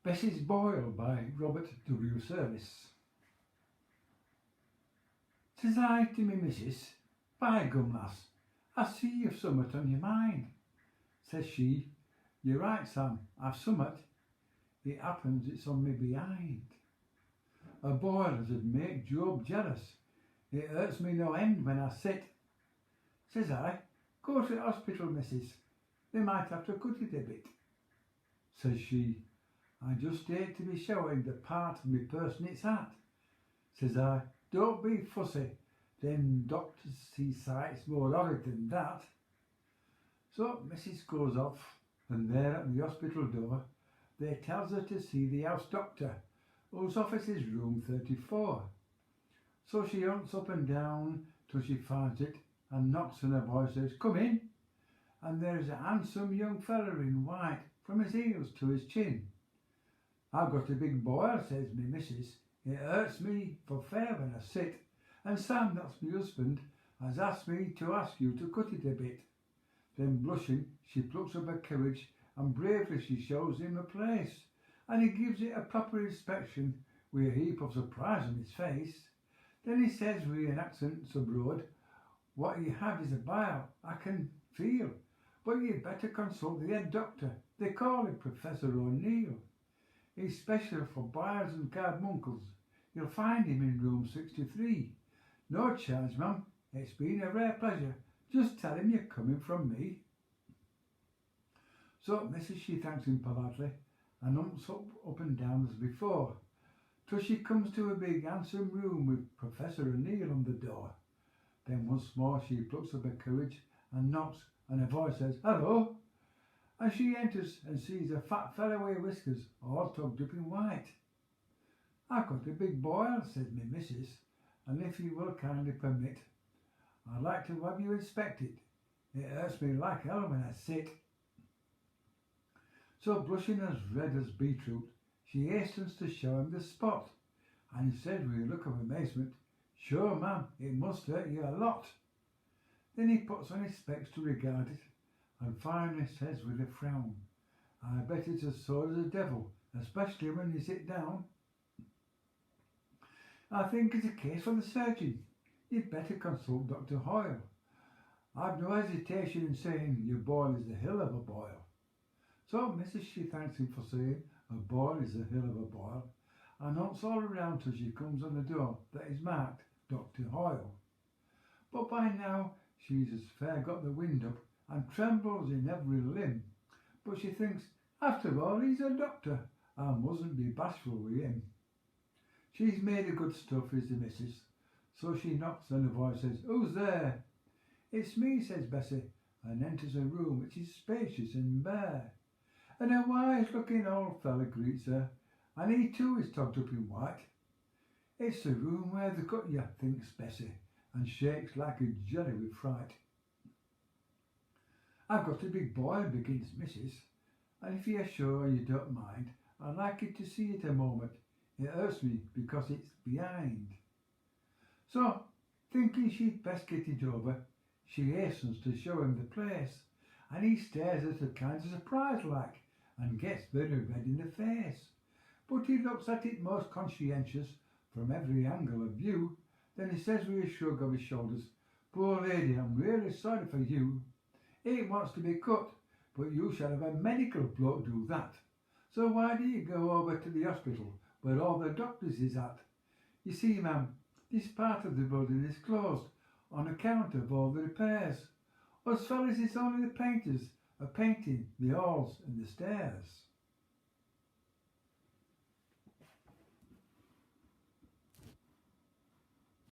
Bessie's Biol by Robert W. Service. Says I to me missus, by gum lass, I see you've summat on your mind. Says she, you're right Sam, I've summat. It happens it's on me behind. A boil as'd make Job jealous. It hurts me no end when I sit. Says I, go to the hospital missus, they might have to cut it a bit. Says she, I just hate to be showing the part of me person it's at. Says I, don't be fussy, them doctors see sights more horrid than that. So missus goes off, and there at the hospital door, they tells her to see the house doctor, whose office is room 34. So she hunts up and down till she finds it, and knocks, and her voice says, come in. And there's a handsome young feller in white, from his heels to his chin. I've got a big boil, says me missus. It hurts me for fair when I sit. And Sam, that's my husband, has asked me to ask you to cut it a bit. Then blushing, she plucks up her courage, and bravely she shows him a place. And he gives it a proper inspection, with a heap of surprise on his face. Then he says with an accent so broad, what you have is a bile, I can feel. But you'd better consult the head doctor. They call him Professor O'Neill. He's special for biles and carbuncles. You'll find him in room 63. No charge, ma'am. It's been a rare pleasure. Just tell him you're coming from me. So missus she thanks him politely and humps up and down as before, till she comes to a big handsome room with Professor O'Neill on the door. Then once more she plucks up her courage and knocks, and her voice says, hello. And she enters and sees a fat fellow with whiskers, all tucked up in white. I've got a big boil, says me missus, and if you will kindly permit, I'd like to have you inspect it. It hurts me like hell when I sit. So blushing as red as beetroot, she hastens to show him the spot, and he said with a look of amazement, sure ma'am, it must hurt you a lot. Then he puts on his specs to regard it, and finally says with a frown, I bet it's as sore as a devil, especially when you sit down. I think it's a case for the surgeon. You'd better consult Dr. Hoyle. I've no hesitation in saying your boil is a hill of a boil. So Mrs. she thanks him for saying a boil is a hill of a boil, and hunts all around till she comes on the door that is marked Dr. Hoyle. But by now she's as fair got the wind up and trembles in every limb. But she thinks, after all, he's a doctor, I mustn't be bashful with him. She's made of good stuff, is the missus. So she knocks, and a voice says, who's there? It's me, says Bessie, and enters a room which is spacious and bare. And a wise-looking old fellow greets her, and he too is tucked up in white. It's the room where they cut you, thinks Bessie, and shakes like a jelly with fright. I've got a big boil, begins missus, and if you're sure you don't mind, I'd like you to see it a moment. It hurts me because it's behind. So, thinking she'd best get it over, she hastens to show him the place, and he stares at her kind of surprised like, and gets very red in the face. But he looks at it most conscientious from every angle of view. Then he says with a shrug of his shoulders, poor lady, I'm really sorry for you. It wants to be cut, but you shall have a medical bloke do that. So why do you go over to the hospital where all the doctors is at? You see, ma'am, this part of the building is closed on account of all the repairs. Us fellas is only the painters are painting the halls and the stairs.